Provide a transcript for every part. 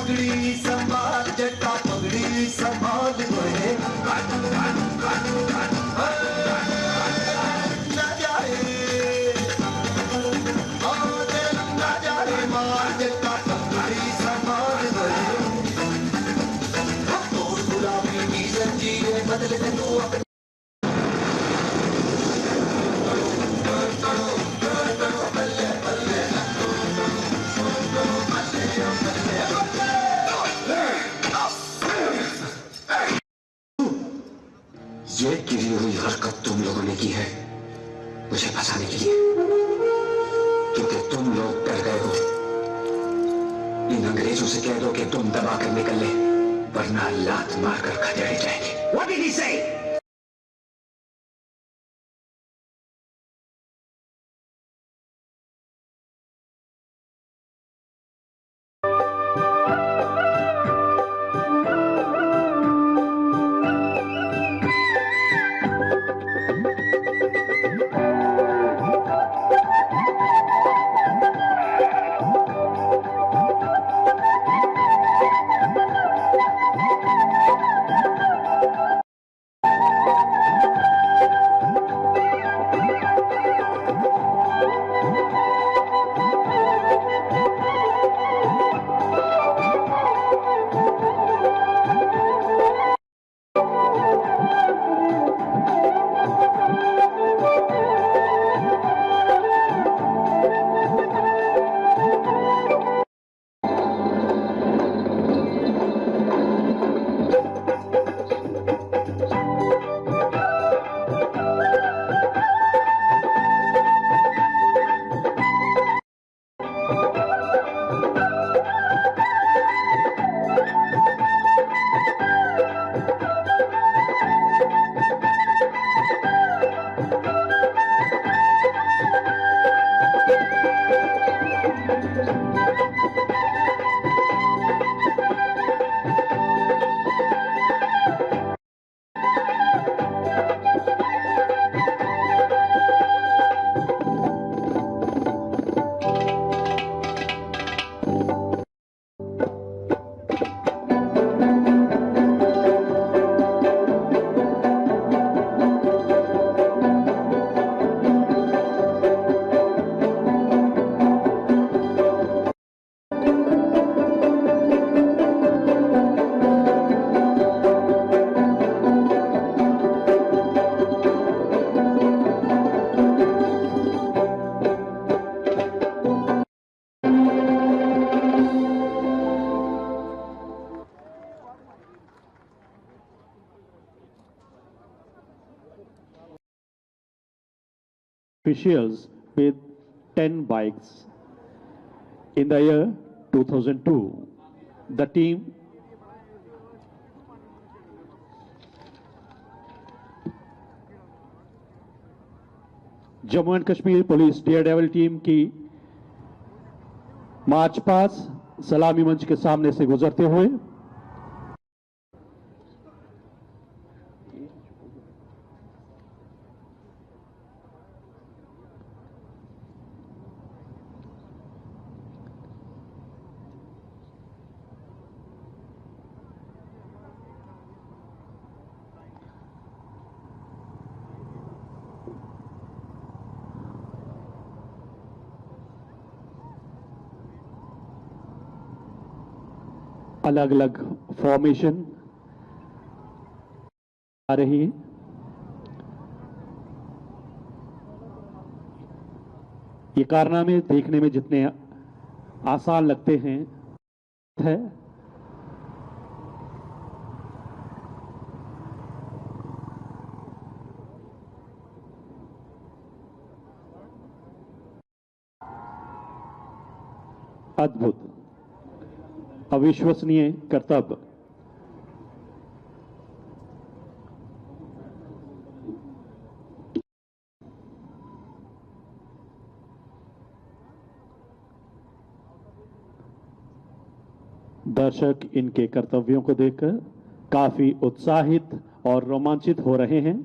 पगड़ी संभाल जटा पगड़ी संभाल गोए ना जाए ना जाए मार जटा पगड़ी संभाल गोए तो गुलाबी की जंजीरें बदल दे तू अपने ये गिरी हुई हरकत तुम लोगों ने की है मुझे फंसाने के लिए, क्योंकि तुम लोग डर गए हो। इन अंग्रेजों से कह दो कि तुम दबा कर निकल ले, वरना लात मारकर खदेड़े जाएंगे। What did he say? Officials with 10 bikes. In the year 2002, the team Jammu and Kashmir police Daredevil team की मार्च पास सलामी मंच के सामने से गुजरते हुए अलग अलग फॉर्मेशन आ रही है। ये कारनामे देखने में जितने आसान लगते हैं है अद्भुत अविश्वसनीय कर्तव्य। दर्शक इनके कर्तव्यों को देखकर काफी उत्साहित और रोमांचित हो रहे हैं।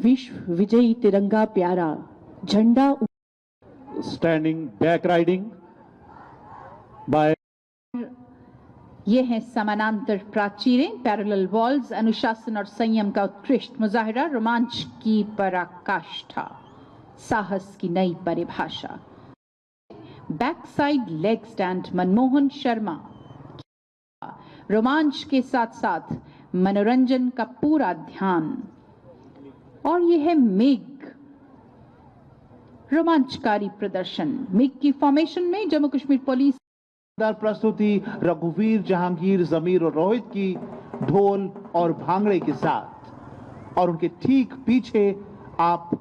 विश्व विजयी तिरंगा प्यारा झंडा standing back riding by ये हैं समानांतर प्राचीरें, पैरेलल वॉल्स, अनुशासन और संयम का उत्कृष्ट मुजाहिरा, रोमांच की पराकाष्ठा, साहस की नई परिभाषा। Back side leg stand Manmohan Sharma, रोमांच के साथ साथ मनोरंजन का पूरा ध्यान। और ये है मेघ, रोमांचकारी प्रदर्शन। मेघ की फॉर्मेशन में जम्मू कश्मीर पुलिस प्रस्तुति रघुवीर, जहांगीर, जमीर और रोहित की ढोल और भांगड़े के साथ, और उनके ठीक पीछे आप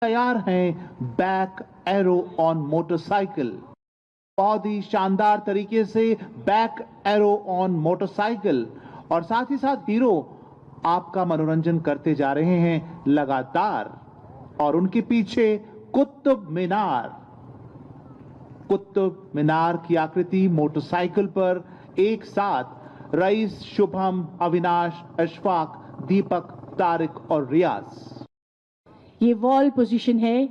तैयार हैं बैक एरो ऑन मोटरसाइकिल। बहुत ही शानदार तरीके से बैक एरो ऑन मोटरसाइकिल, और साथ ही साथ हीरो आपका मनोरंजन करते जा रहे हैं लगातार। और उनके पीछे कुतुब मीनार, कुतुब मीनार की आकृति मोटरसाइकिल पर एक साथ रईस, शुभम, अविनाश, अशफाक, दीपक, तारिक और रियाज। ये वॉल पोजीशन है।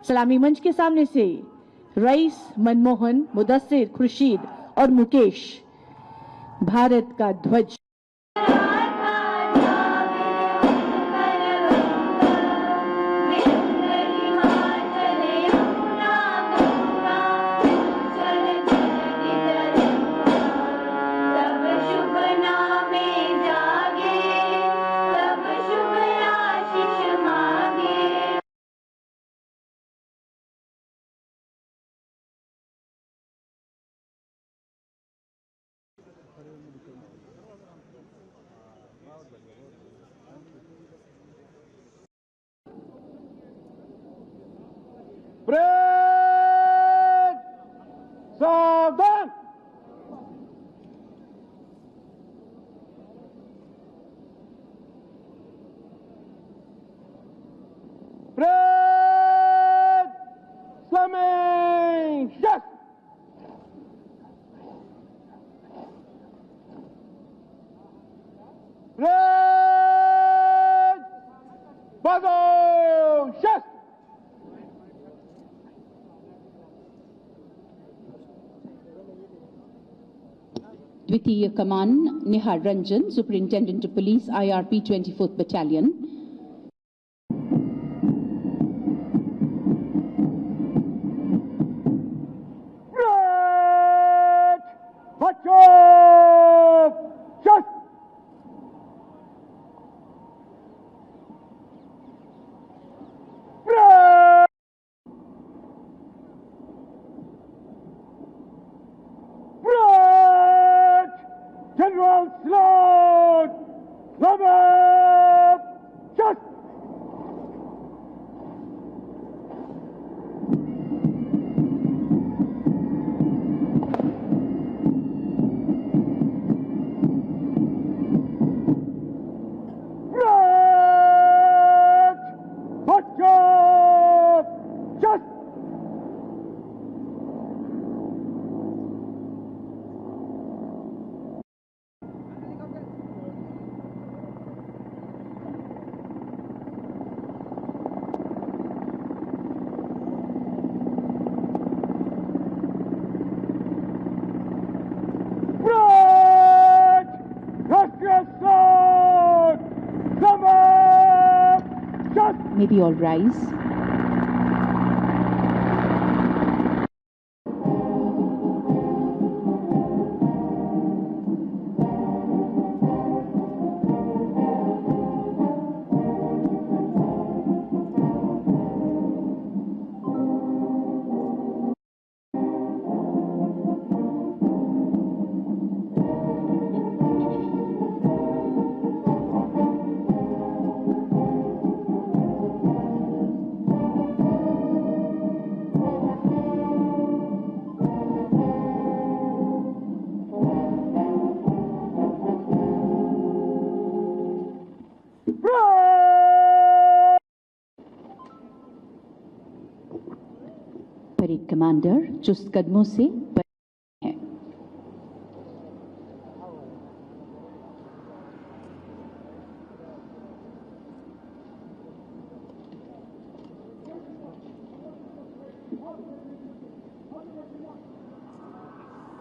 सलामी मंच के सामने से रईस, मनमोहन, मुदस्सिर, खुर्शीद और मुकेश भारत का ध्वज सावधान। द्वितीय कमान Nihar Ranjan, superintendent of police, IRP 24th Battalion। General Slot! Come up! Just! Right! Watch up! Just! Maybe all rise. Parade commander चुस्त कदमों से है।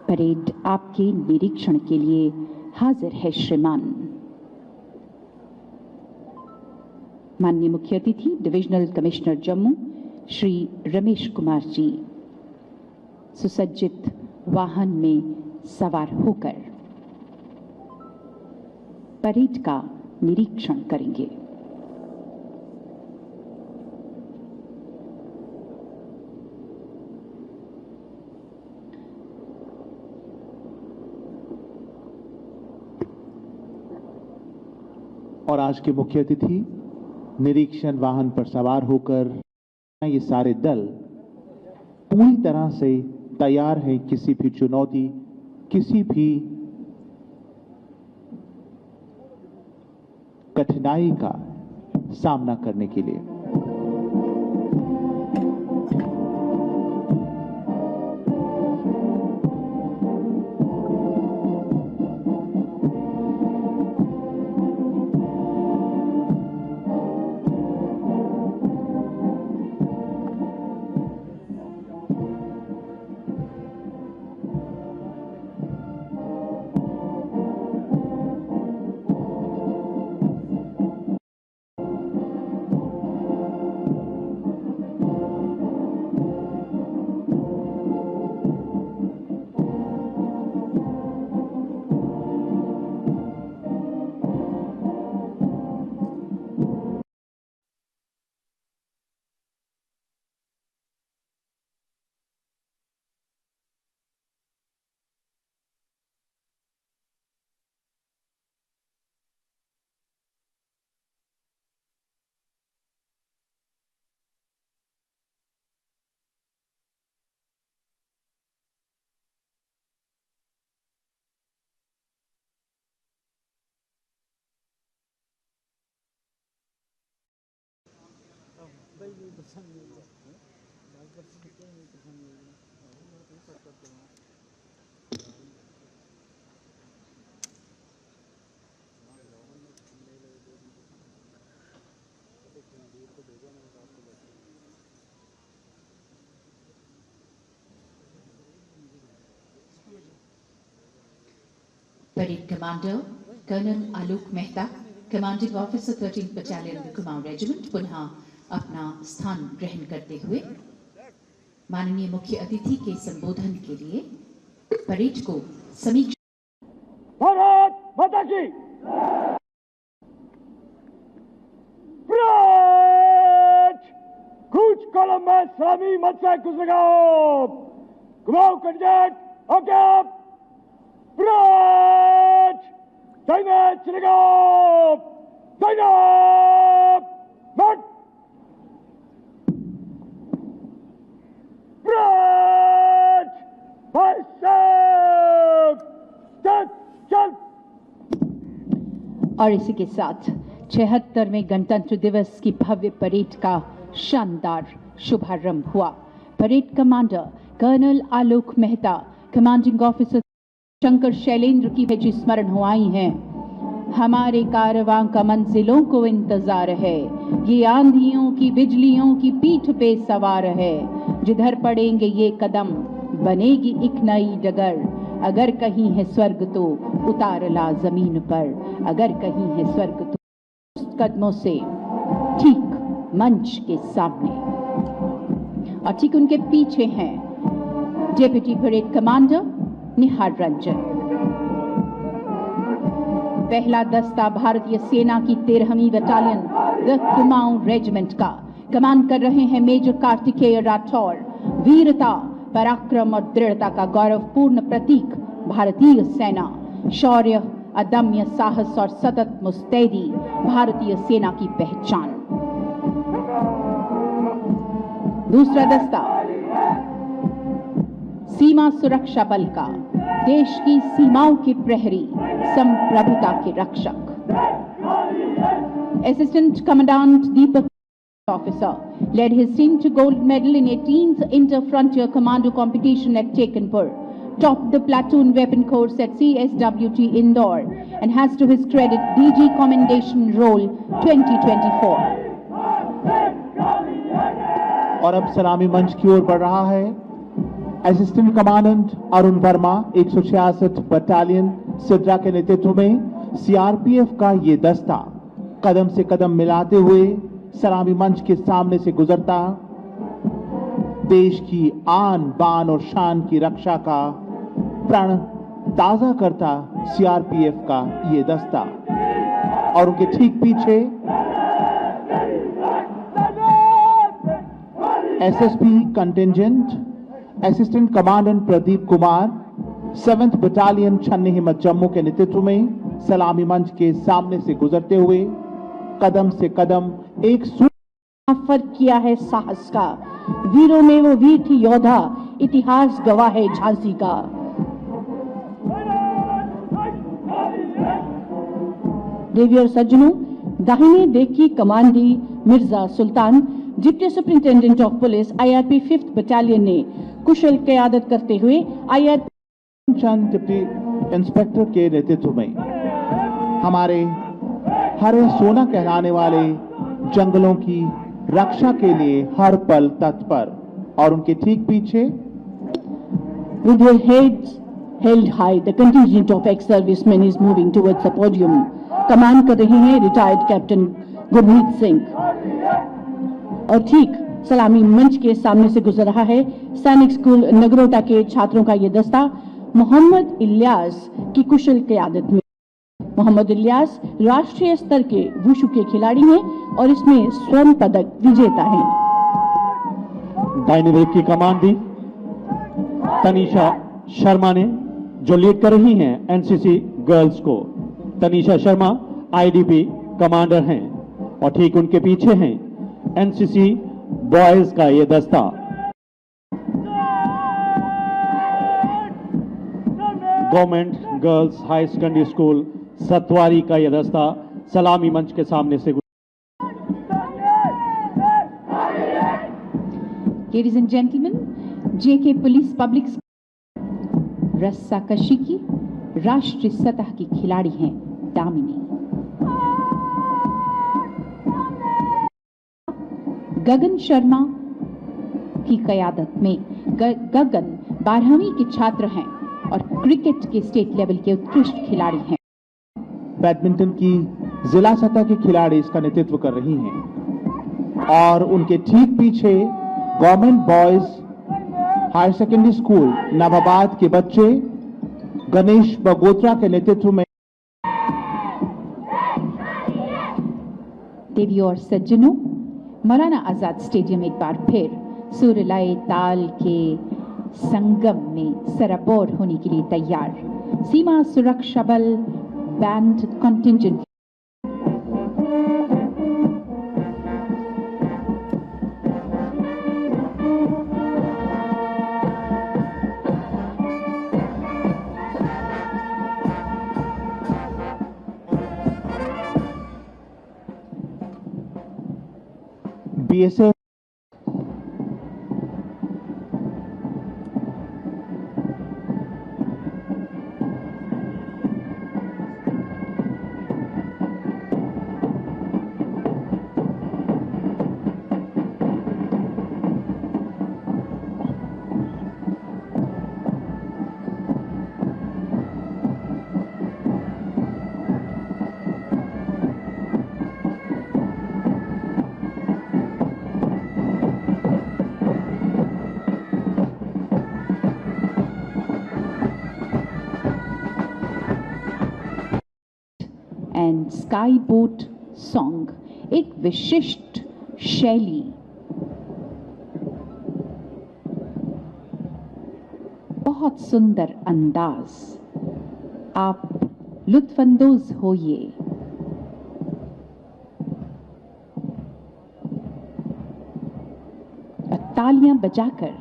परेड आपके निरीक्षण के लिए हाजिर है श्रीमान। माननीय मुख्य अतिथि डिविजनल कमिश्नर जम्मू श्री रमेश कुमार जी सुसज्जित वाहन में सवार होकर परेड का निरीक्षण करेंगे। और आज के मुख्य अतिथि निरीक्षण वाहन पर सवार होकर ये सारे दल पूरी तरह से तैयार हैं किसी भी चुनौती, किसी भी कठिनाई का सामना करने के लिए। Parade Commander Colonel Alok Mehta, Commanding Officer 13th Battalion Kumaon Regiment, पुनः अपना स्थान ग्रहण करते हुए माननीय मुख्य अतिथि के संबोधन के लिए परेड को समीक्षा। भारत माता की परेड कूच कॉलम में सलामी मत से गुजराओ Kumaon cadet okay parade time चलेगा टाइम मत परेड भाई साहब चल और इसी के साथ 76वें गणतंत्र दिवस की भव्य परेड का शानदार शुभारंभ हुआ। Parade commander colonel Alok Mehta, commanding officer Shankar Shailendra की भेजी स्मरण हो आई हैं। हमारे कारवां का मंजिलों को इंतजार है, ये आंधियों की बिजलियों की पीठ पे सवार है। जिधर पड़ेंगे ये कदम बनेगी एक नई डगर। अगर कहीं है स्वर्ग तो उतार ला जमीन पर, अगर कहीं है स्वर्ग तो कदमों से ठीक मंच के सामने। और ठीक उनके पीछे हैं डेप्यूटी परेड कमांडर निहार रंजन। पहला दस्ता भारतीय सेना की 13वीं बटालियन द कुमाऊं रेजिमेंट का कमान कर रहे हैं मेजर कार्तिकेय राठौर। वीरता, पराक्रम और दृढ़ता का गौरवपूर्ण प्रतीक भारतीय सेना, शौर्य, अदम्य साहस और सतत मुस्तैदी भारतीय सेना की पहचान। दूसरा दस्ता सीमा सुरक्षा बल का, देश की सीमाओं के प्रहरी, संप्रभुता के रक्षक। Assistant commandant Deepak officer led his team to gold medal in 18th Inter-Frontier Commando competition at Tekanpur, topped the platoon weapon course at CSWT Indore, and has to his credit DG Commendation Roll 2024. और अब सलामी मंच की ओर बढ़ रहा है assistant commandant Arun Verma 166 battalion Sidra के नेतृत्व में सीआरपीएफ का ये दस्ता कदम से कदम मिलाते हुए सलामी मंच के सामने से गुजरता देश की आन बान और शान की रक्षा का प्रण ताजा करता सीआरपीएफ का ये दस्ता और उनके ठीक पीछे SSP contingent assistant commandant Pradeep Kumar 7th battalion छन्नी हिम्मत जम्मू के नेतृत्व में सलामी मंच के सामने से गुजरते हुए कदम से कदम एक फर्क किया है साहस का। वीरों में वो वीर थी योद्धा, इतिहास गवाह है झांसी का। देवी और सज्जनों, दाहिने देख की कमान दी Mirza Sultan deputy superintendent of police IRP 5th battalion ने कुशल क़यादत करते हुए आईआरपी चंद डिप्टी इंस्पेक्टर के नेतृत्व में हमारे हरे सोना कहलाने वाले जंगलों की रक्षा के लिए हर पल तत्पर और उनके ठीक पीछे with their heads held high, the contingent of ex-servicemen is moving towards the podium. कमान कर रहे हैं रिटायर्ड कैप्टन गुरमीत सिंह और ठीक सलामी मंच के सामने से गुजर रहा है सैनिक स्कूल नगरोटा के छात्रों का ये दस्ता मोहम्मद इलियास की कुशल क़यादत में। मोहम्मद इलियास राष्ट्रीय स्तर के वुशु के खिलाड़ी हैं और इसमें स्वर्ण पदक विजेता हैं। दाहिने वेग की कमान दी तनीषा शर्मा ने, जो लीड कर रही हैं एनसीसी गर्ल्स को। तनीषा शर्मा आईडीपी कमांडर हैं और ठीक उनके पीछे हैं एनसीसी बॉयज का ये दस्ता। Government girls high secondary school Satwari का यह दस्ता सलामी मंच के सामने से। Ladies and gentlemen, JK police public रस्साकशी की राष्ट्रीय सतह की खिलाड़ी हैं दामिनी। गगन शर्मा की क़यादत में गगन 12वीं के छात्र हैं और क्रिकेट के स्टेट लेवल के उत्कृष्ट खिलाड़ी हैं। बैडमिंटन की जिला सतह की खिलाड़ी इसका नेतृत्व कर रही हैं और उनके ठीक पीछे government boys higher secondary school Nawabad के बच्चे गणेश बगोत्रा के नेतृत्व में। देवी और सज्जनों, मौलाना आजाद स्टेडियम एक बार फिर सुरलय ताल के संगम में सराबोर होने के लिए तैयार। सीमा सुरक्षा बल band contingent BSF and sky boat song एक विशिष्ट शैली, बहुत सुंदर अंदाज, आप लुत्फानंदोज होइए। तालियां बजाकर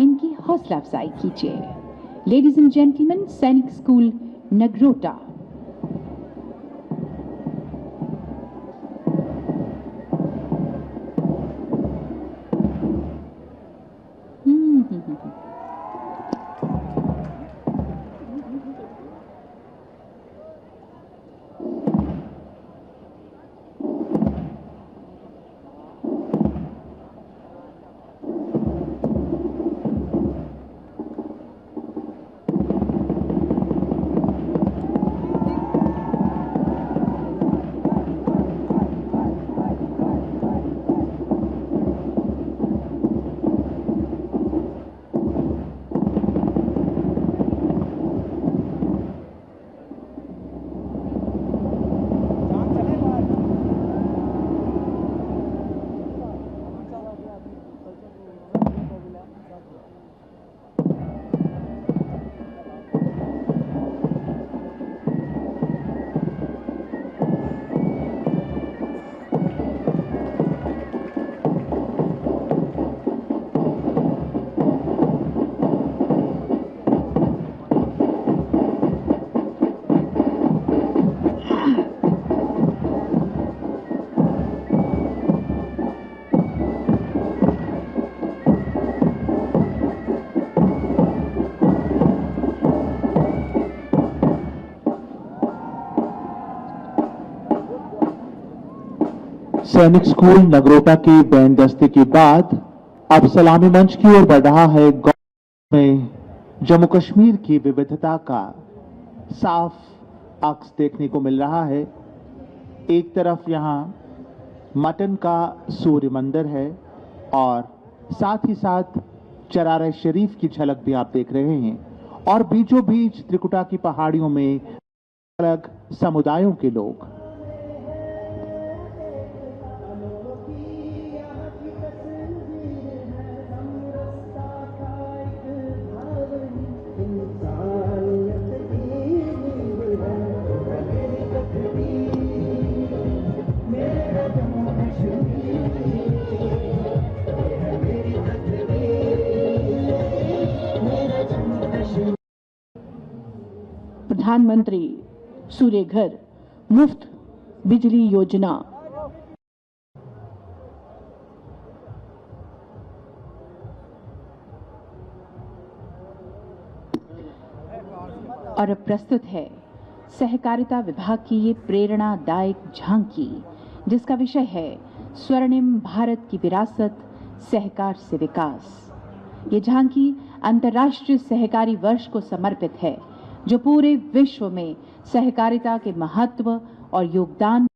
इनकी हौसला अफजाई कीजिए। लेडीज एंड जेंटलमैन, सैनिक स्कूल नगरोटा। सैनिक स्कूल नगरोटा के बैंड दस्ते के बाद अब सलामी मंच की ओर बढ़ रहा है। गाँव में जम्मू कश्मीर की विविधता का साफ अक्स देखने को मिल रहा है। एक तरफ यहाँ मटन का सूर्य मंदिर है और साथ ही साथ चरार शरीफ की झलक भी आप देख रहे हैं, और बीचों बीच त्रिकुटा की पहाड़ियों में अलग समुदायों के लोग। प्रधानमंत्री सूर्य घर मुफ्त बिजली योजना। और अब प्रस्तुत है सहकारिता विभाग की ये प्रेरणादायक झांकी, जिसका विषय है स्वर्णिम भारत की विरासत, सहकार से विकास। ये झांकी अंतर्राष्ट्रीय सहकारी वर्ष को समर्पित है, जो पूरे विश्व में सहकारिता के महत्व और योगदान,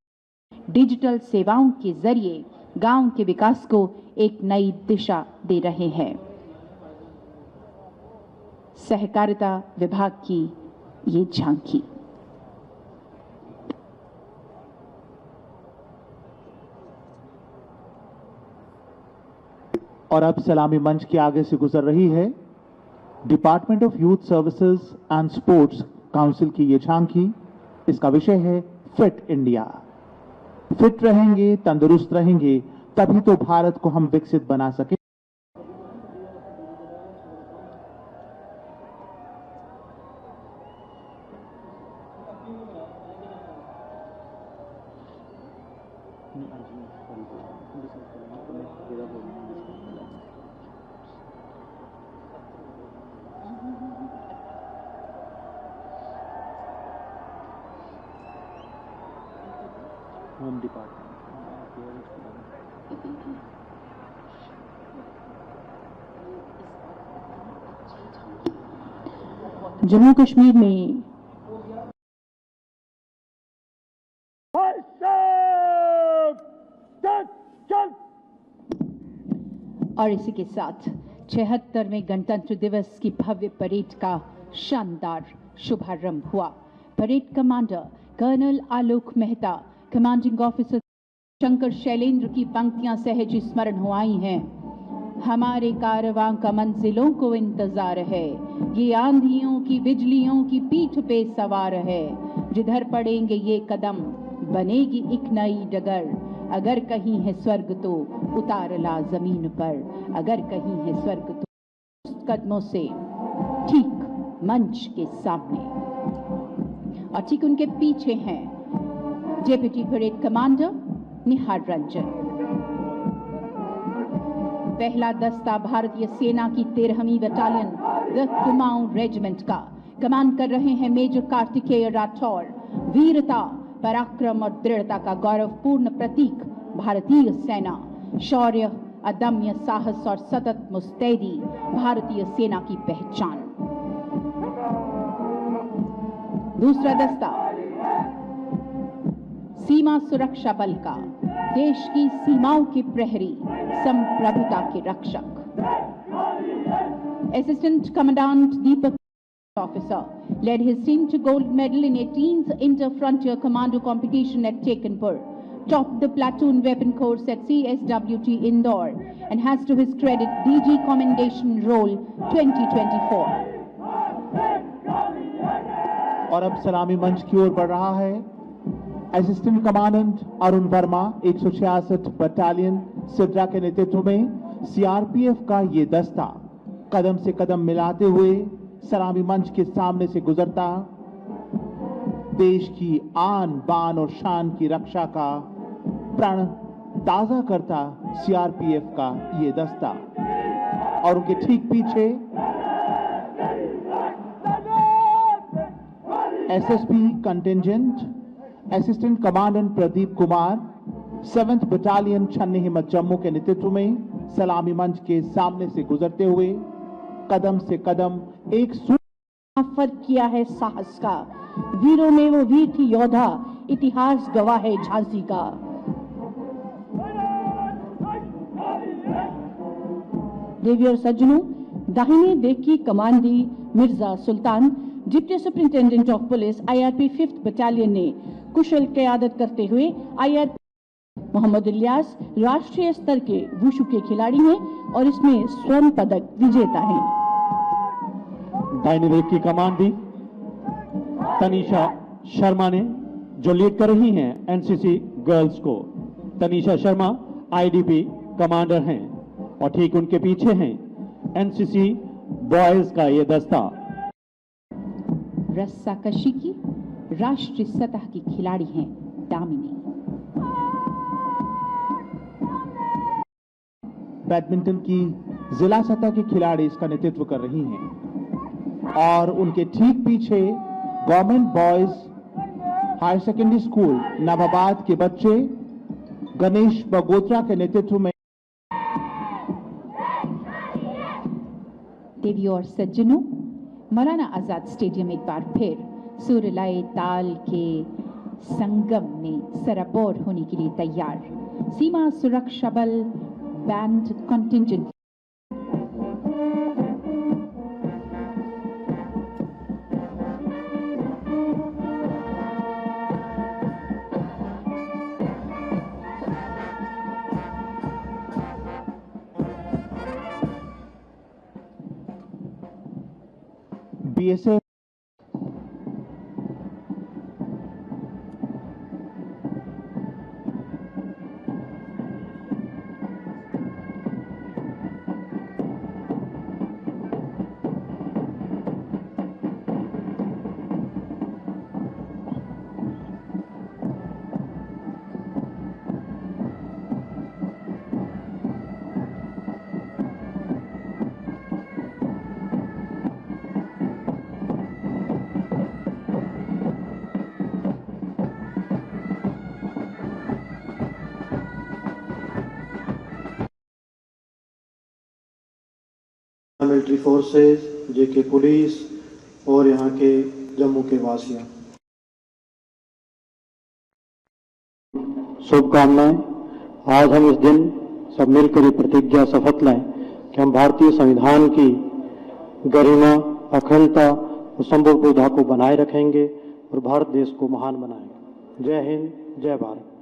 डिजिटल सेवाओं के जरिए गांव के विकास को एक नई दिशा दे रहे हैं। सहकारिता विभाग की ये झांकी। और अब सलामी मंच के आगे से गुजर रही है department of youth services and sports council की ये झांकी। इसका विषय है फिट इंडिया। फिट रहेंगे, तंदुरुस्त रहेंगे, तभी तो भारत को हम विकसित बना सके। होम डिपार्टमेंट जम्मू कश्मीर में और इसी के साथ 76वें गणतंत्र दिवस की भव्य परेड का शानदार शुभारंभ हुआ। Parade commander colonel Alok Mehta, commanding officer Shankar Shailendra की पंक्तियां सहज स्मरण हो आई हैं। हमारे कारवां का मंजिलों को इंतजार है, ये आंधियों की बिजलियों की पीठ पे सवार है। जिधर पड़ेंगे ये कदम बनेगी एक नई डगर। अगर कहीं है स्वर्ग तो उतार ला जमीन पर, अगर कहीं है स्वर्ग तो कदमों से ठीक मंच के सामने। और ठीक उनके पीछे हैं डेप्यूटी परेड कमांडर निहार रंजन। पहला दस्ता भारतीय सेना की 13वीं बटालियन द कुमाऊं रेजिमेंट का कमांड कर रहे हैं मेजर कार्तिकेय राठौर। वीरता, पराक्रम और दृढ़ता का गौरवपूर्ण प्रतीक भारतीय सेना, शौर्य, अदम्य साहस और सतत मुस्तैदी भारतीय सेना की पहचान। दूसरा दस्ता सीमा सुरक्षा बल का, देश की सीमाओं के प्रहरी, संप्रभुता के रक्षक। Assistant commandant Deepak officer led his team to gold medal in 18th Inter-Frontier Commando competition at Tekanpur, topped the platoon weapon course at CSWT Indore, and has to his credit DG Commendation Roll 2024. और अब सलामी मंच की ओर बढ़ रहा है assistant commandant Arun Verma, 166 battalion Sidra के नेतृत्व में सीआरपीएफ का ये दस्ता कदम से कदम मिलाते हुए सलामी मंच के सामने से गुजरता, देश की आन बान और शान की रक्षा का प्रण ताजा करता सीआरपीएफ का ये दस्ता। और उनके ठीक पीछे SSP contingent assistant commandant Pradeep Kumar, 7th battalion छन्नी हिम्मत जम्मू के नेतृत्व में सलामी मंच के सामने से गुजरते हुए कदम से कदम एक फर्क किया है साहस का, वीरों में वो वीर थी योद्धा, इतिहास गवाह है झांसी का। देवी और सज्जनों, दाहिने देख की कमान दी Mirza Sultan, deputy superintendent of police IRP 5th battalion ने कुशल क़यादत करते हुए IRP मोहम्मद इलियास राष्ट्रीय स्तर के वुशु के खिलाड़ी हैं और इसमें स्वर्ण पदक विजेता हैं। दाहिने वेग की कमान दी तनीषा शर्मा ने, जो लीड कर रही हैं NCC गर्ल्स को। तनीषा शर्मा IDP कमांडर हैं और ठीक उनके पीछे हैं NCC बॉयज का ये दस्ता। रस्साकशी की राष्ट्रीय सतह की खिलाड़ी हैं दामिनी। बैडमिंटन की जिला सतह की खिलाड़ी इसका नेतृत्व कर रही हैं और उनके ठीक पीछे government boys higher secondary school Nabhabad के बच्चे गणेश बगोत्रा के नेतृत्व में। देवी और सज्जनों, मौलाना आजाद स्टेडियम एक बार फिर सुरलय ताल के संगम में सराबोर होने के लिए तैयार। सीमा सुरक्षा बल band contingent BSF military forces, JK police और यहाँ के जम्मू के वासियाँ, शुभकामनाएं। आज हम इस दिन सब मिलकर ये प्रतिज्ञा शपथ लें कि हम भारतीय संविधान की गरिमा, अखंडता और संप्रभुता को बनाए रखेंगे और भारत देश को महान बनाएंगे। जय हिंद, जय भारत।